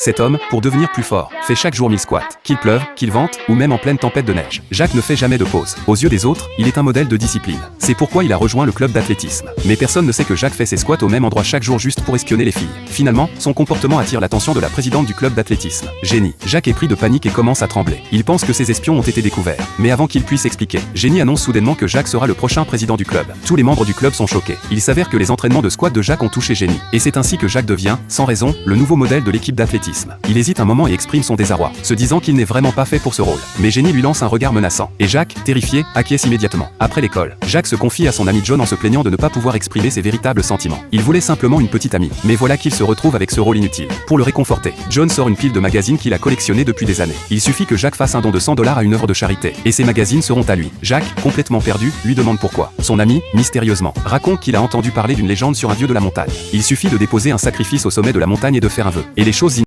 Cet homme, pour devenir plus fort, fait chaque jour 1000 squats. Qu'il pleuve, qu'il vente, ou même en pleine tempête de neige. Jacques ne fait jamais de pause. Aux yeux des autres, il est un modèle de discipline. C'est pourquoi il a rejoint le club d'athlétisme. Mais personne ne sait que Jacques fait ses squats au même endroit chaque jour juste pour espionner les filles. Finalement, son comportement attire l'attention de la présidente du club d'athlétisme, Jenny. Jacques est pris de panique et commence à trembler. Il pense que ses espions ont été découverts. Mais avant qu'il puisse expliquer, Jenny annonce soudainement que Jacques sera le prochain président du club. Tous les membres du club sont choqués. Il s'avère que les entraînements de squat de Jacques ont touché Jenny. Et c'est ainsi que Jacques devient, sans raison, le nouveau modèle de l'équipe d'athlétisme. Il hésite un moment et exprime son désarroi, se disant qu'il n'est vraiment pas fait pour ce rôle. Mais Jenny lui lance un regard menaçant. Et Jacques, terrifié, acquiesce immédiatement. Après l'école, Jacques se confie à son ami John en se plaignant de ne pas pouvoir exprimer ses véritables sentiments. Il voulait simplement une petite amie. Mais voilà qu'il se retrouve avec ce rôle inutile. Pour le réconforter, John sort une pile de magazines qu'il a collectionnés depuis des années. Il suffit que Jacques fasse un don de $100 à une œuvre de charité. Et ces magazines seront à lui. Jacques, complètement perdu, lui demande pourquoi. Son ami, mystérieusement, raconte qu'il a entendu parler d'une légende sur un dieu de la montagne. Il suffit de déposer un sacrifice au sommet de la montagne et de faire un vœu. Et les choses